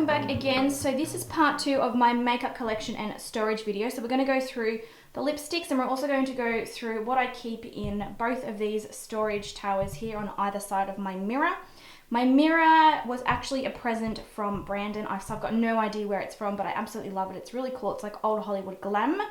back again. So this is part 2 of my makeup collection and storage video. So we're going to go through the lipsticks and we're also going to go through what I keep in both of these storage towers here on either side of my mirror. My mirror was actually a present from Brandon. I've got no idea where it's from, but I absolutely love it. It's really cool. It's like old Hollywood glam.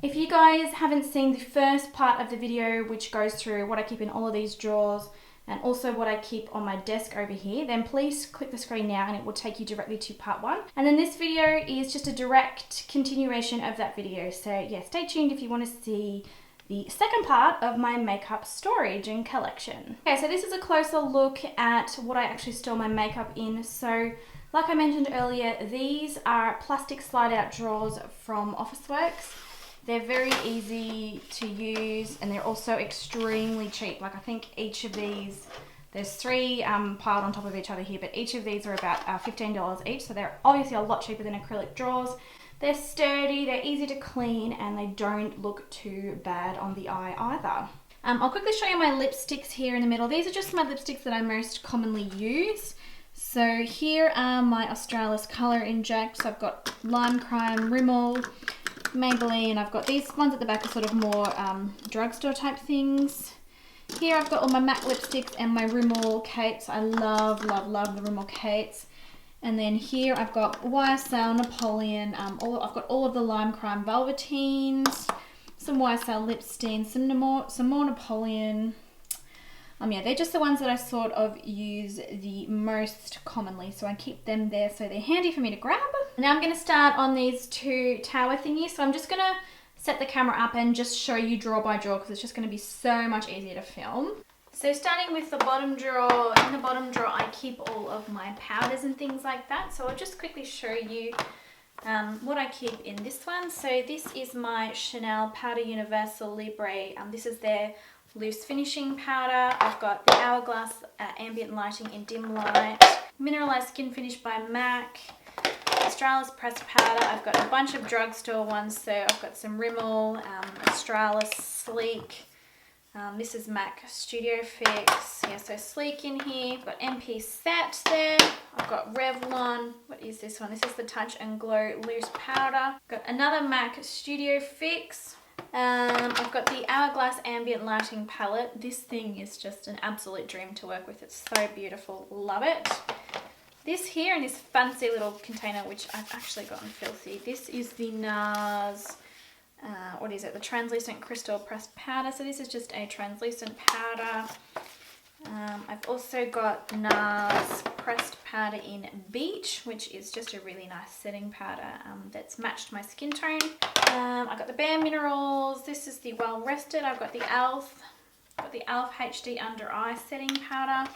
If you guys haven't seen the first part of the video, which goes through what I keep in all of these drawers and also what I keep on my desk over here, then please click the screen now and it will take you directly to part 1. And then this video is just a direct continuation of that video. So yeah, stay tuned if you want to see the second part of my makeup storage and collection. Okay, so this is a closer look at what I actually store my makeup in. So like I mentioned earlier, these are plastic slide out drawers from Officeworks. They're very easy to use and they're also extremely cheap. Like I think each of these, there's 3 piled on top of each other here, but each of these are about $15 each. So they're obviously a lot cheaper than acrylic drawers. They're sturdy, they're easy to clean, and they don't look too bad on the eye either. I'll quickly show you my lipsticks here in the middle. These are just my lipsticks that I most commonly use. So here are my Australis Colour Injects. I've got Lime Crime, Rimmel, Maybelline. I've got these ones at the back are sort of more drugstore type things. Here I've got all my MAC lipsticks and my Rimmel Kates. I love, love, love the Rimmel Kates. And then here I've got YSL, Napoleon. I've got all of the Lime Crime Velveteens, some YSL lip stains, some more Napoleon. Yeah, they're just the ones that I sort of use the most commonly, so I keep them there so they're handy for me to grab. Now I'm going to start on these 2 tower thingies, so I'm just going to set the camera up and just show you drawer by drawer because it's just going to be so much easier to film. So starting with the bottom drawer, in the bottom drawer I keep all of my powders and things like that, so I'll just quickly show you what I keep in this one. So this is my Chanel Powder Universal Libre. This is their loose finishing powder. I've got the Hourglass Ambient Lighting in Dim Light, Mineralized Skin Finish by MAC, Australis Pressed Powder. I've got a bunch of drugstore ones, so I've got some Rimmel, Australis Sleek. This is MAC Studio Fix. Yeah, so Sleek in here. I've got MP Set there. I've got Revlon. What is this one? This is the Touch and Glow Loose Powder. I've got another MAC Studio Fix. I've got the Hourglass Ambient Lighting Palette. This thing is just an absolute dream to work with. It's so beautiful. Love it. This here in this fancy little container, which I've actually gotten filthy. This is the NARS, what is it? The Translucent Crystal Pressed Powder. So this is just a translucent powder. I've also got NARS Pressed Powder in Beach, which is just a really nice setting powder that's matched my skin tone. I've got the Bare Minerals. This is the Well Rested. I've got the e.l.f. HD Under Eye Setting Powder.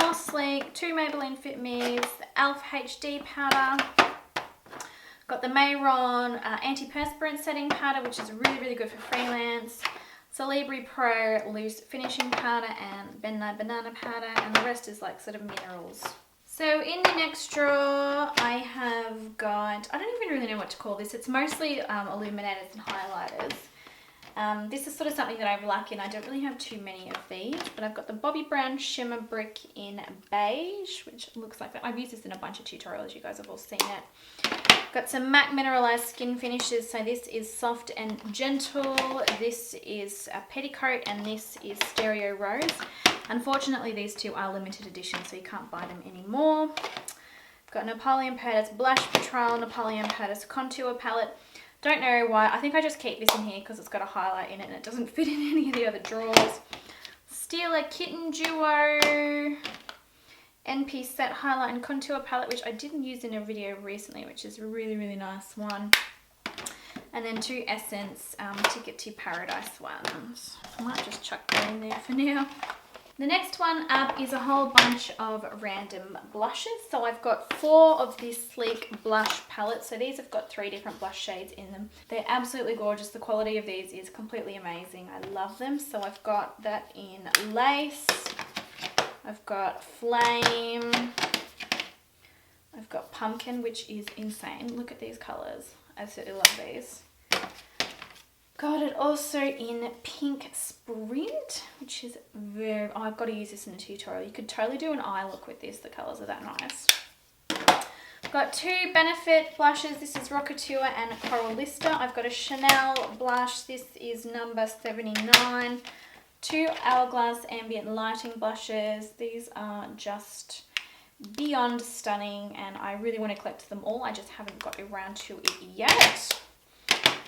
More Sleek, 2 Maybelline Fit Me's, the e.l.f. HD Powder. Got the Mayron Antiperspirant Setting Powder, which is really, really good for freelance. Solibri Pro Loose Finishing Powder and Ben Nye Banana Powder, and the rest is like sort of minerals. So in the next drawer I have got, I don't even really know what to call this. It's mostly illuminators and highlighters. This is sort of something that I've lacked in. I don't really have too many of these, but I've got the Bobbi Brown Shimmer Brick in Beige, which looks like that. I've used this in a bunch of tutorials. You guys have all seen it. Got some MAC Mineralized Skin Finishes. So this is Soft and Gentle. This is a Petticoat, and this is Stereo Rose. Unfortunately, these 2 are limited edition, so you can't buy them anymore. I've got Napoleon Purtis Blush Patrol, Napoleon Purtis Contour Palette. Don't know why. I think I just keep this in here because it's got a highlight in it and it doesn't fit in any of the other drawers. Stila Kitten Duo NP Set Highlight and Contour Palette, which I didn't use in a video recently, which is a really, really nice one. And then 2 Essence Ticket to Paradise ones. I might just chuck that in there for now. The next one up is a whole bunch of random blushes. So I've got 4 of this Sleek blush palette. So these have got 3 different blush shades in them. They're absolutely gorgeous. The quality of these is completely amazing. I love them. So I've got that in Lace. I've got Flame. I've got Pumpkin, which is insane. Look at these colours. I absolutely love these. Got it also in Pink Sprint, which is very, I've got to use this in a tutorial. You could totally do an eye look with this. The colours are that nice. Got two Benefit blushes. This is Rockateur and Coralista. I've got a Chanel blush. This is number 79. Two Hourglass Ambient Lighting blushes. These are just beyond stunning and I really want to collect them all. I just haven't got around to it yet.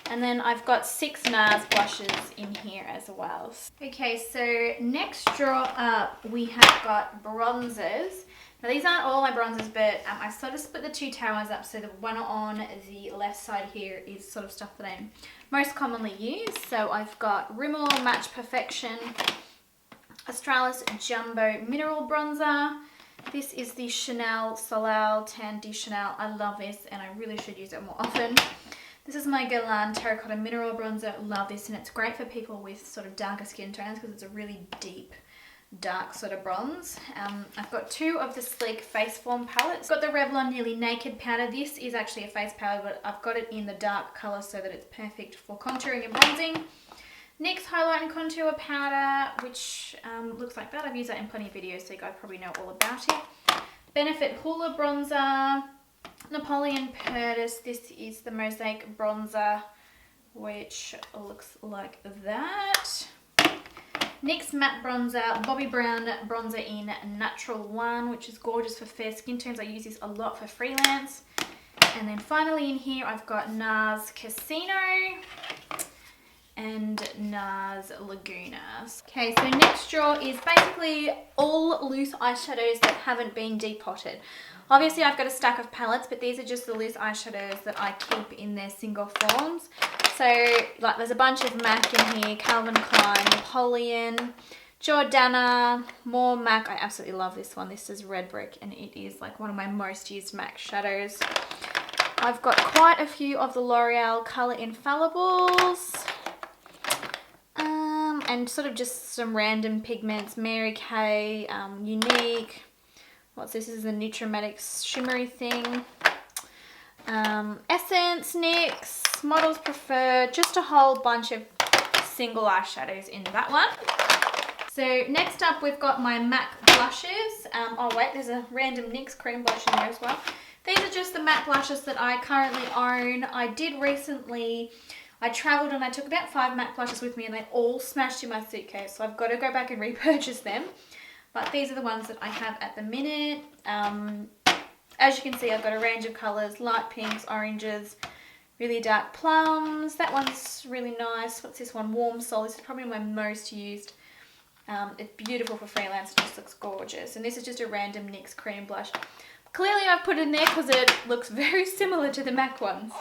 And then I've got 6 NARS blushes in here as well. Okay, so next drawer up we have got bronzers. Now these aren't all my bronzers, but I sort of split the two towers up so the one on the left side here is sort of stuff that I most commonly use. So I've got Rimmel Match Perfection Australis Jumbo Mineral Bronzer. This is the Chanel Soleil Tan de Chanel. I love this and I really should use it more often. This is my Guerlain Terracotta Mineral Bronzer. Love this and it's great for people with sort of darker skin tones because it's a really deep, dark sort of bronze. I've got 2 of the Sleek Face Form palettes. I've got the Revlon Nearly Naked powder. This is actually a face powder, but I've got it in the dark colour so that it's perfect for contouring and bronzing. NYX Highlight and Contour powder, which looks like that. I've used that in plenty of videos, so you guys probably know all about it. Benefit Hoola Bronzer. Napoleon Perdis. This is the Mosaic Bronzer, which looks like that. NYX Matte Bronzer, Bobbi Brown Bronzer in Natural One, which is gorgeous for fair skin tones. I use this a lot for freelance. And then finally in here I've got NARS Casino and NARS Laguna. Okay, so next drawer is basically all loose eyeshadows that haven't been depotted. Obviously I've got a stack of palettes, but these are just the loose eyeshadows that I keep in their single forms. So like there's a bunch of MAC in here, Calvin Klein, Napoleon, Jordana, more MAC. I absolutely love this one. This is Red Brick and it is like one of my most used MAC shadows. I've got quite a few of the L'Oreal Colour Infallibles. And sort of just some random pigments, Mary Kay, Unique. What's this? This is a Nutromatics shimmery thing. Essence, NYX, Models Prefer, just a whole bunch of single eyeshadows in that one. So next up we've got my MAC blushes. Oh wait, there's a random NYX cream blush in there as well. These are just the MAC blushes that I currently own. I did recently, I travelled and I took about 5 MAC blushes with me and they all smashed in my suitcase. So I've got to go back and repurchase them. But these are the ones that I have at the minute. As you can see, I've got a range of colours, light pinks, oranges, really dark plums. That one's really nice. What's this one? Warm Soul. This is probably my most used. It's beautiful for freelance. It just looks gorgeous. And this is just a random NYX cream blush. Clearly I've put it in there because it looks very similar to the MAC ones.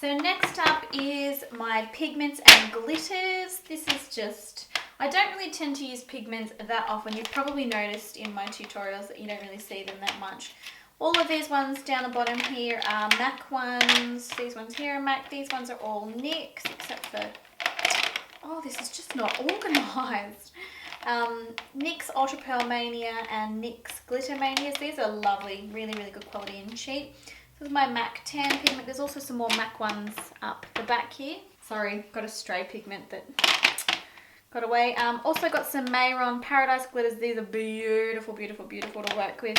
So next up is my pigments and glitters. This is just, I don't really tend to use pigments that often. You've probably noticed in my tutorials that you don't really see them that much. All of these ones down the bottom here are MAC ones. These ones here are MAC. These ones are all NYX except for, oh, this is just not organised. NYX Ultra Pearl Mania and NYX Glitter Manias. These are lovely, really, really good quality and cheap. This is my MAC Tan pigment. There's also some more MAC ones up the back here. Sorry, got a stray pigment that got away. Also got some Mayron Paradise glitters. These are beautiful, beautiful, beautiful to work with.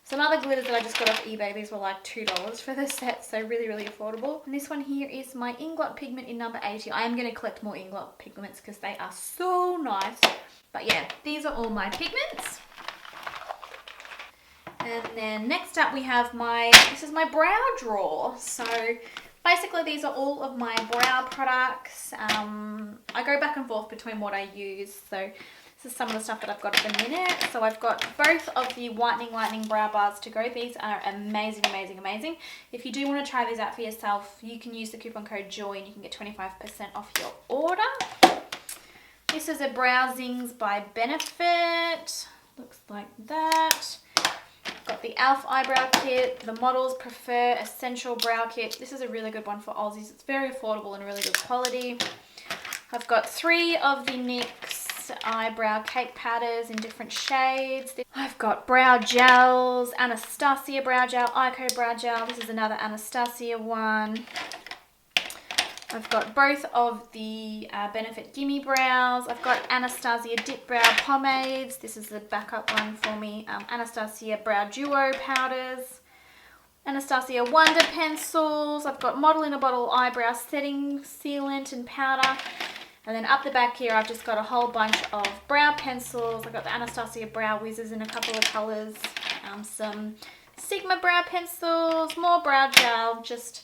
Some other glitters that I just got off eBay. These were like $2 for the set, so really, really affordable. And this one here is my Inglot pigment in number 80. I am going to collect more Inglot pigments because they are so nice. But yeah, these are all my pigments. And then next up we have this is my brow drawer. So basically these are all of my brow products. I go back and forth between what I use. So this is some of the stuff that I've got at the minute. So I've got both of the Whitening Lightning brow bars to go. These are amazing, amazing, amazing. If you do want to try these out for yourself, you can use the coupon code JOY and you can get 25% off your order. This is a Brow Zings by Benefit. Looks like that. Got the e.l.f. eyebrow kit, the Models Prefer Essential Brow Kit. This is a really good one for Aussies. It's very affordable and really good quality. I've got 3 of the NYX eyebrow cake powders in different shades. I've got brow gels, Anastasia brow gel, Ico brow gel. This is another Anastasia one. I've got both of the Benefit Gimme Brows. I've got Anastasia Dip Brow Pomades. This is the backup one for me. Anastasia Brow Duo Powders. Anastasia Wonder pencils. I've got Model in a Bottle eyebrow setting sealant and powder. And then up the back here, I've just got a whole bunch of brow pencils. I've got the Anastasia Brow Whizzes in a couple of colours. Some Sigma brow pencils, more brow gel. Just,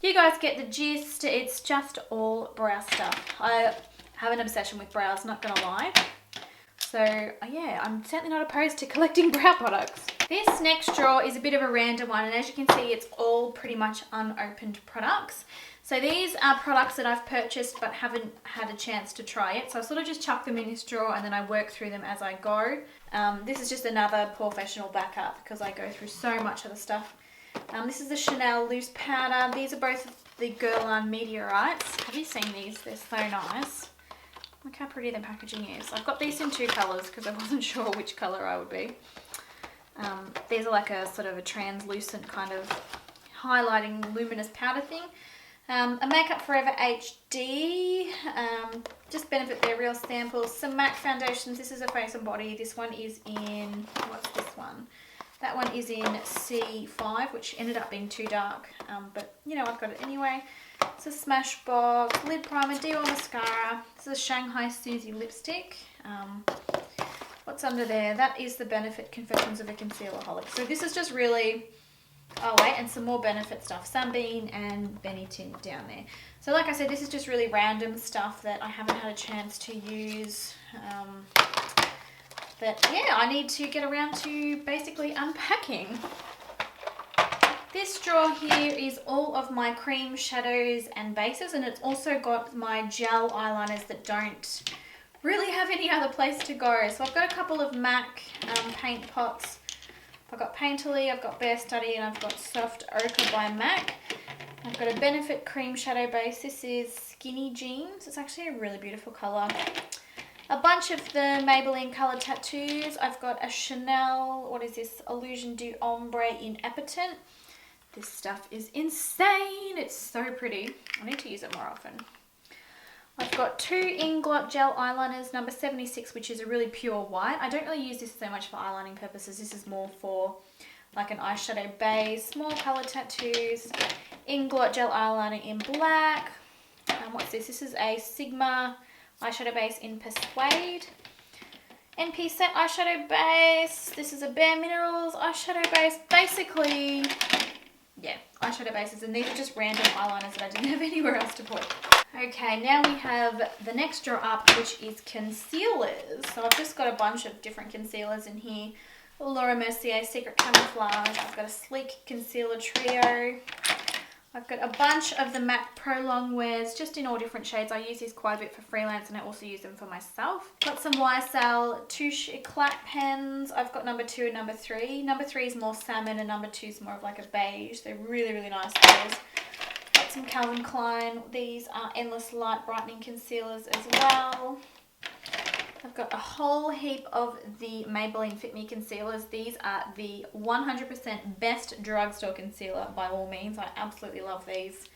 you guys get the gist. It's just all brow stuff. I have an obsession with brows, not gonna lie. So yeah, I'm certainly not opposed to collecting brow products. This next drawer is a bit of a random one, and as you can see, it's all pretty much unopened products. So these are products that I've purchased but haven't had a chance to try it. So I sort of just chuck them in this drawer and then I work through them as I go. This is just another professional backup because I go through so much of the stuff. This is the Chanel loose powder. These are both the Guerlain meteorites. Have you seen these? They're so nice. Look how pretty the packaging is. I've got these in 2 colours because I wasn't sure which colour I would be. These are like a sort of a translucent kind of highlighting luminous powder thing. A Makeup Forever HD, just Benefit Their Real Samples. Some MAC foundations. This is a face and body. This one is in, what's this one? That one is in C5, which ended up being too dark, but you know, I've got it anyway. It's a Smashbox, lid primer, Dior mascara. This is a Shanghai Susie lipstick. What's under there? That is the Benefit Confessions of a Concealerholic. So this is just really, oh wait, and some more Benefit stuff. Sunbeam and Benny Tint down there. So like I said, this is just really random stuff that I haven't had a chance to use. But yeah, I need to get around to basically unpacking. This drawer here is all of my cream shadows and bases, and it's also got my gel eyeliners that don't really have any other place to go. So I've got a couple of MAC paint pots. I've got Painterly, I've got Bare Study, and I've got Soft Ochre by MAC. I've got a Benefit cream shadow base. This is Skinny Jeans. It's actually a really beautiful colour. A bunch of the Maybelline Colour Tattoos. I've got a Chanel, what is this? Illusion du Ombre in Epitint. This stuff is insane. It's so pretty. I need to use it more often. I've got 2 Inglot Gel Eyeliners, number 76, which is a really pure white. I don't really use this so much for eyelining purposes. This is more for like an eyeshadow base, small colour tattoos. Inglot Gel Eyeliner in black. What's this? This is a Sigma eyeshadow base in Persuade. NP Set eyeshadow base. This is a Bare Minerals eyeshadow base. Basically, yeah, eyeshadow bases, and these are just random eyeliners that I didn't have anywhere else to put. Okay, now we have the next drawer up, which is concealers. So I've just got a bunch of different concealers in here. Laura Mercier Secret Camouflage. I've got a Sleek Concealer Trio. I've got a bunch of the MAC Pro Longwears, just in all different shades. I use these quite a bit for freelance, and I also use them for myself. Got some YSL Touche Eclat pens. I've got number 2 and number 3. Number 3 is more salmon, and number 2 is more of like a beige. They're really, really nice colors. Got some Calvin Klein. These are Endless Light Brightening Concealers as well. I've got a whole heap of the Maybelline Fit Me concealers. These are the 100% best drugstore concealer by all means. I absolutely love these.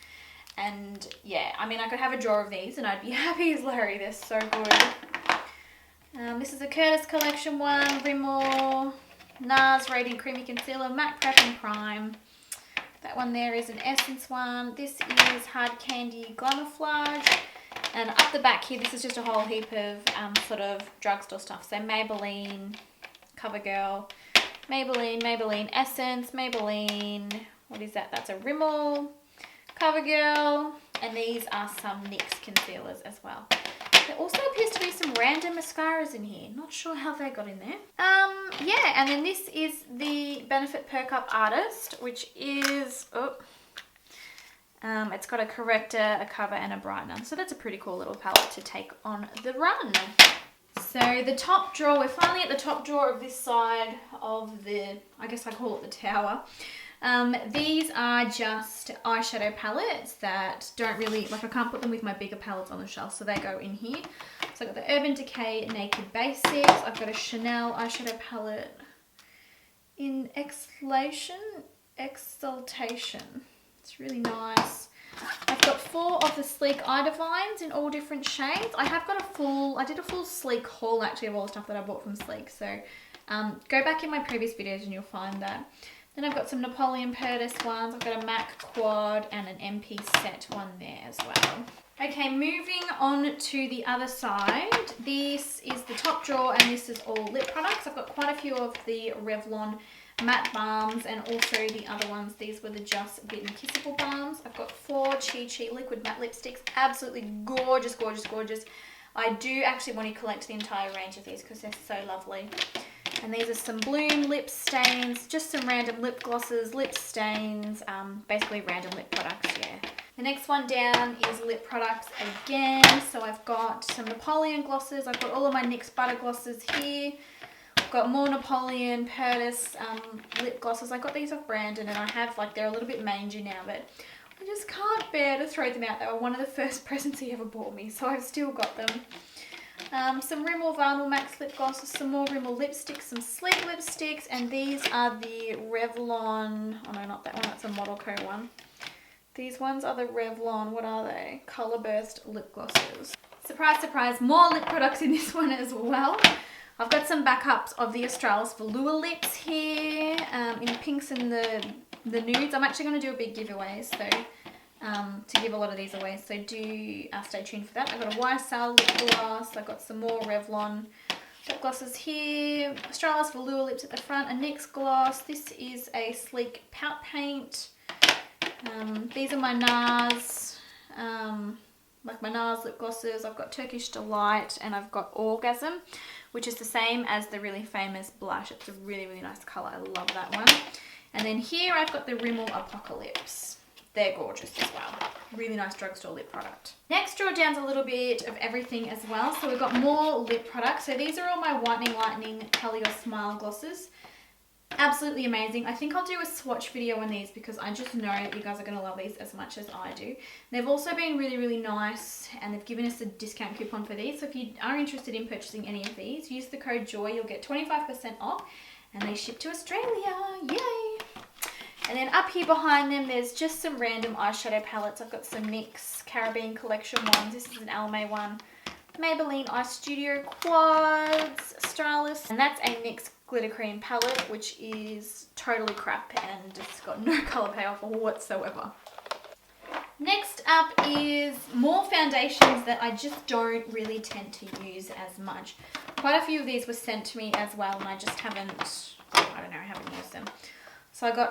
And yeah, I mean, I could have a drawer of these and I'd be happy as Larry. They're so good. This is a Curtis Collection one. Rimmel, NARS Radiant Creamy Concealer, MAC Prep and Prime. That one there is an Essence one. This is Hard Candy Glamouflage. And up the back here, this is just a whole heap of sort of drugstore stuff. So Maybelline, CoverGirl, Maybelline Essence, Maybelline, what is that? That's a Rimmel, CoverGirl, and these are some NYX concealers as well. There also appears to be some random mascaras in here. Not sure how they got in there. Yeah, and then this is the Benefit Perk Up Artist, which is... it's got a corrector, a cover, and a brightener. So that's a pretty cool little palette to take on the run. So the top drawer, we're finally at the top drawer of this side of the, I guess I call it the tower. These are just eyeshadow palettes that don't really, like I can't put them with my bigger palettes on the shelf, so they go in here. So I've got the Urban Decay Naked Basics. I've got a Chanel eyeshadow palette in Exaltation. It's really nice. I've got 4 of the Sleek Eye Divines in all different shades. I did a full Sleek haul actually of all the stuff that I bought from Sleek. So go back in my previous videos and you'll find that. Then I've got some Napoleon Perdis ones. I've got a MAC Quad and an MP Set one there as well. Okay, moving on to the other side. This is the top drawer and this is all lip products. I've got quite a few of the Revlon matte balms and also the other ones. These were the Just Bitten Kissable balms. I've got 4 Chi Chi liquid matte lipsticks. Absolutely gorgeous, gorgeous, gorgeous. I do actually want to collect the entire range of these because they're so lovely. And these are some Bloom lip stains, just some random lip glosses, lip stains, basically random lip products, yeah. The next one down is lip products again. So I've got some Napoleon glosses. I've got all of my NYX Butter glosses here. I've got more Napoleon Perdis lip glosses. I got these off Brandon and I have, like, they're a little bit mangy now, but I just can't bear to throw them out. They were one of the first presents he ever bought me, so I've still got them. Some Rimmel Vinyl Max lip glosses, some more Rimmel lipsticks, some Sleek lipsticks, and these are the Revlon, oh no, not that one, that's a Model Co one. These ones are the Revlon, what are they? Colour Burst lip glosses. Surprise, surprise, more lip products in this one as well. I've got some backups of the Australis Velour lips here, in pinks and the nudes. I'm actually going to do a big giveaway, so to give a lot of these away, so do stay tuned for that. I've got a YSL lip gloss. I've got some more Revlon lip glosses here. Australis Velour lips at the front, a NYX gloss. This is a Sleek Pout Paint. These are my NARS, like my NARS lip glosses. I've got Turkish Delight and I've got Orgasm, which is the same as the really famous blush. It's a really, really nice colour. I love that one. And then here I've got the Rimmel Apocalypse. They're gorgeous as well. Really nice drugstore lip product. Next, draw down's a little bit of everything as well. So we've got more lip products. So these are all my Whitening Lightning Colour Your Smile glosses. Absolutely amazing. I think I'll do a swatch video on these because I just know that you guys are going to love these as much as I do. They've also been really, really nice and they've given us a discount coupon for these. So if you are interested in purchasing any of these, use the code JOY. You'll get 25% off and they ship to Australia. Yay! And then up here behind them, there's just some random eyeshadow palettes. I've got some NYX Caribbean Collection ones. This is an Almay one. Maybelline Eye Studio Quads, Australis. And that's a NYX Glitter Cream palette, which is totally crap and it's got no colour payoff whatsoever. Next up is more foundations that I just don't really tend to use as much. Quite a few of these were sent to me as well and I just haven't used them. So I got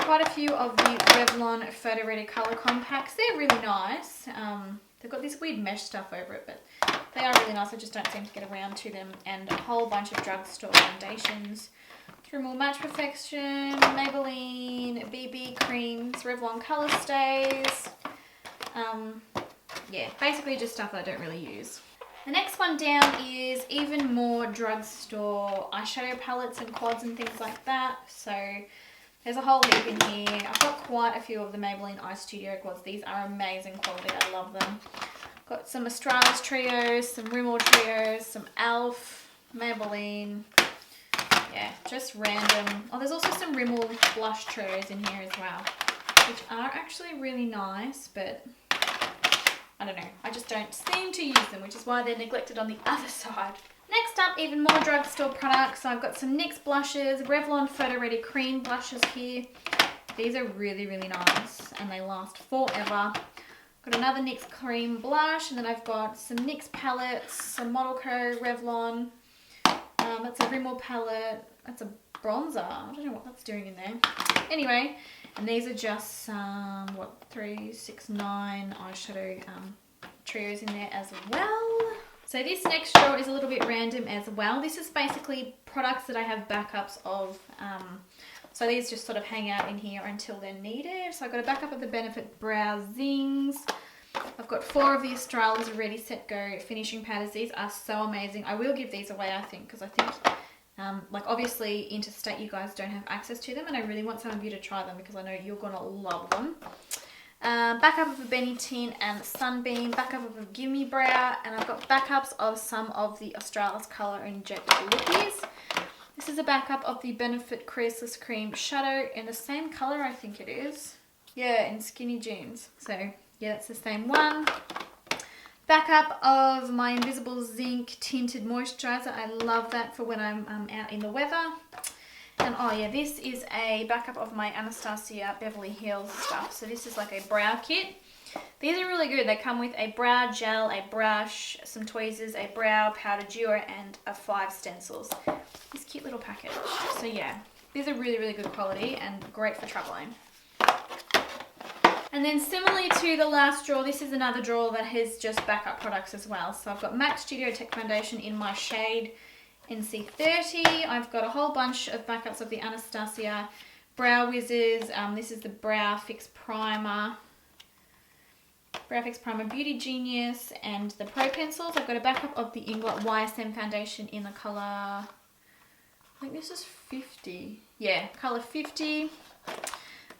quite a few of the Revlon Photo Ready Colour Compacts. They're really nice. They've got this weird mesh stuff over it, but they are really nice. I just don't seem to get around to them. And a whole bunch of drugstore foundations. Rimmel Match Perfection, Maybelline, BB creams, Revlon Colour Stays. Yeah, basically just stuff I don't really use. The next one down is even more drugstore eyeshadow palettes and quads and things like that. So there's a whole heap in here. I've got quite a few of the Maybelline Eye Studio quads. These are amazing quality. I love them. Got some Australis trios, some Rimmel trios, some e.l.f., Maybelline. Yeah, just random. Oh, there's also some Rimmel blush trios in here as well, which are actually really nice, but I don't know. I just don't seem to use them, which is why they're neglected on the other side. Next up, even more drugstore products. So I've got some NYX blushes, Revlon Photo Ready Cream blushes here. These are really, really nice and they last forever. Got another NYX cream blush and then I've got some NYX palettes, some Model Co, Revlon. That's a Rimmel palette. That's a bronzer. I don't know what that's doing in there. Anyway, and these are just some, 3, 6, 9 eyeshadow trios in there as well. So this next drawer is a little bit random as well. This is basically products that I have backups of. So these just sort of hang out in here until they're needed. So I've got a backup of the Benefit Brow Zings. I've got 4 of the Australis Ready Set Go finishing powders. These are so amazing. I will give these away, I think, because I think, like obviously interstate you guys don't have access to them and I really want some of you to try them because I know you're going to love them. Backup of a Benny Tin and Sunbeam, backup of a Gimme Brow, and I've got backups of some of the Australis Colour Inject Lippies. This is a backup of the Benefit Creaseless Cream Shadow in the same colour, I think it is. Yeah, in Skinny Jeans. So yeah, that's the same one. Backup of my Invisible Zinc Tinted Moisturiser. I love that for when I'm out in the weather. And oh yeah, this is a backup of my Anastasia Beverly Hills stuff. So this is like a brow kit. These are really good. They come with a brow gel, a brush, some tweezers, a brow powder duo, and 5 stencils. This cute little package. So yeah, these are really, really good quality and great for traveling. And then similarly to the last drawer, this is another drawer that has just backup products as well. So I've got MAC Studio Tech Foundation in my shade NC30. I've got a whole bunch of backups of the Anastasia Brow Wizzers. This is the Brow Fix Primer. Brow Fix Primer Beauty Genius and the Pro Pencils. I've got a backup of the Inglot YSM Foundation in the colour, I think this is 50. Yeah, colour 50.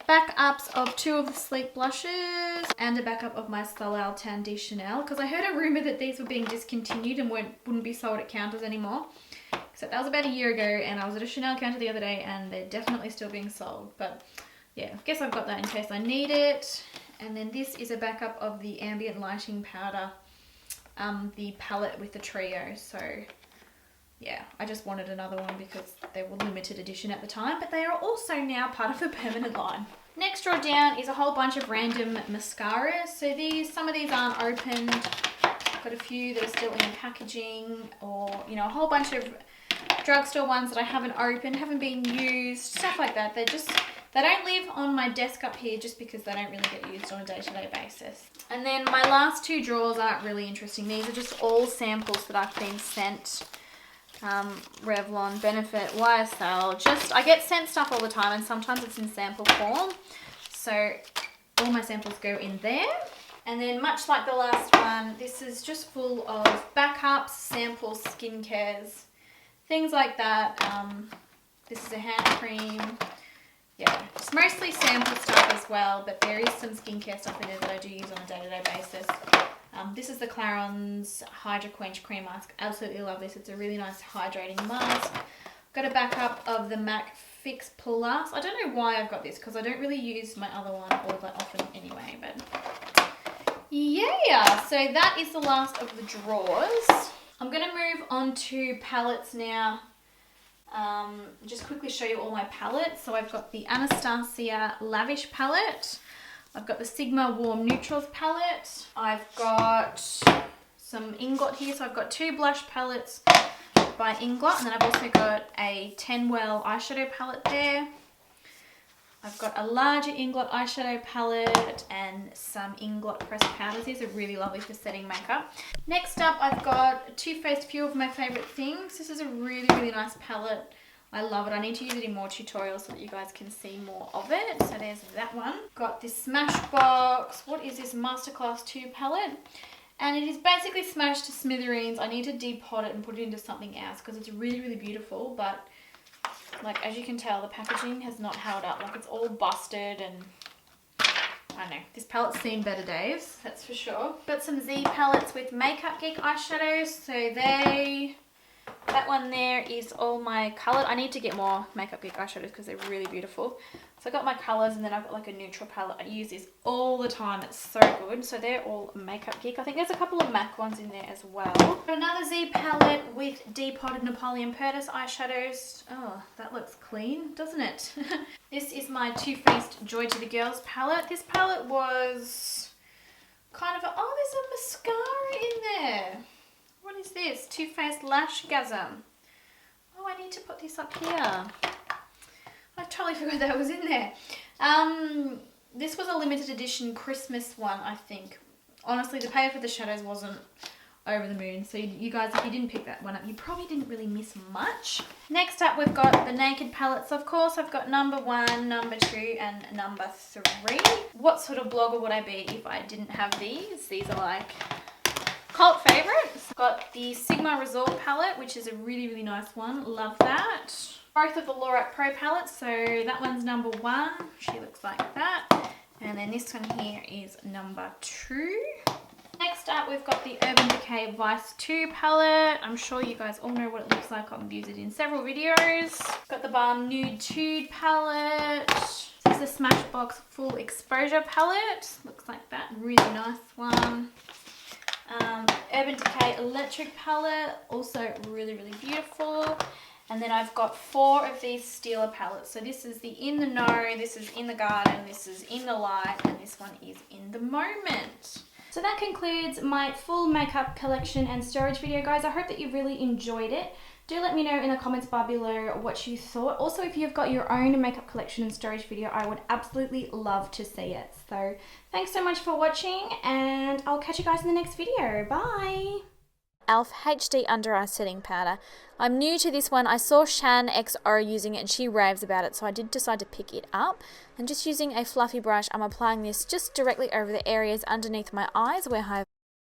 Backups of 2 of the Sleek blushes and a backup of my Soleil Tan de Chanel, because I heard a rumour that these were being discontinued and wouldn't be sold at counters anymore. Except that was about a year ago, and I was at a Chanel counter the other day and they're definitely still being sold. But yeah, I guess I've got that in case I need it. And then this is a backup of the Ambient Lighting Powder, the palette with the trio. So yeah, I just wanted another one because they were limited edition at the time, but they are also now part of the permanent line. Next drawer down is a whole bunch of random mascaras. So some of these aren't opened. I've got a few that are still in packaging, or you know, a whole bunch of drugstore ones that I haven't opened, haven't been used, stuff like that. They don't live on my desk up here just because they don't really get used on a day-to-day basis. And then my last 2 drawers aren't really interesting. These are just all samples that I've been sent. Revlon, Benefit, YSL. I get sent stuff all the time, and sometimes it's in sample form. So all my samples go in there. And then much like the last one, this is just full of backups, samples, skincares, things like that. This is a hand cream. Yeah, it's mostly sample stuff as well, but there is some skincare stuff in there that I do use on a day-to-day basis. This is the Clarins Hydra Quench Cream Mask. Absolutely love this. It's a really nice hydrating mask. Got a backup of the MAC Fix Plus. I don't know why I've got this because I don't really use my other one all that often anyway, but yeah. So that is the last of the drawers. I'm going to move on to palettes now. Just quickly show you all my palettes. So I've got the Anastasia Lavish palette. I've got the Sigma Warm Neutrals palette. I've got some Inglot here. So I've got 2 blush palettes by Inglot, and then I've also got a 10 Well eyeshadow palette there. I've got a larger Inglot eyeshadow palette and some Inglot pressed powders. These are really lovely for setting makeup. Next up, I've got Too Faced Few of my favourite things. This is a really, really nice palette. I love it. I need to use it in more tutorials so that you guys can see more of it. So there's that one. Got this Smashbox. What is this? Masterclass 2 palette. And it is basically smashed to smithereens. I need to depot it and put it into something else because it's really, really beautiful. But like, as you can tell, the packaging has not held up. Like, it's all busted, and I don't know. This palette's seen better days, that's for sure. Got some Z palettes with Makeup Geek eyeshadows. So that one there is all my colour. I need to get more Makeup Geek eyeshadows because they're really beautiful. So I got my colours, and then I've got like a neutral palette. I use this all the time. It's so good. So they're all Makeup Geek. I think there's a couple of MAC ones in there as well. Got another Z palette with depotted Napoleon Purtis eyeshadows. Oh, that looks clean, doesn't it? This is my Too Faced Joy to the Girls palette. This palette was kind of there's a mascara in there. What is this? Too Faced Lashgasm. Oh, I need to put this up here. I totally forgot that was in there. This was a limited edition Christmas one, I think. Honestly, the paper for the shadows wasn't over the moon. So you guys, if you didn't pick that one up, you probably didn't really miss much. Next up, we've got the Naked palettes. Of course, I've got number 1, number 2, and number 3. What sort of blogger would I be if I didn't have these? These are like cult favorites. Got the Sigma Resort palette, which is a really, really nice one. Love that. Both of the Lorac Pro palettes. So that one's number 1. She looks like that. And then this one here is number 2. Next up, we've got the Urban Decay Vice 2 palette. I'm sure you guys all know what it looks like. I've used it in several videos. Got the Balm Nude Tude palette. This is the Smashbox Full Exposure palette. Looks like that. Really nice one. Urban Decay Electric palette. Also really, really beautiful. And then I've got 4 of these Steeler palettes. So this is the In the Know, this is In the Garden, this is In the Light, and this one is In the Moment. So that concludes my full makeup collection and storage video, guys. I hope that you really enjoyed it. Do let me know in the comments bar below what you thought. Also, if you've got your own makeup collection and storage video, I would absolutely love to see it. So thanks so much for watching, and I'll catch you guys in the next video. Bye! e.l.f. HD Under Eye Setting Powder. I'm new to this one. I saw Shan XO using it and she raves about it, so I did decide to pick it up. And just using a fluffy brush, I'm applying this just directly over the areas underneath my eyes where I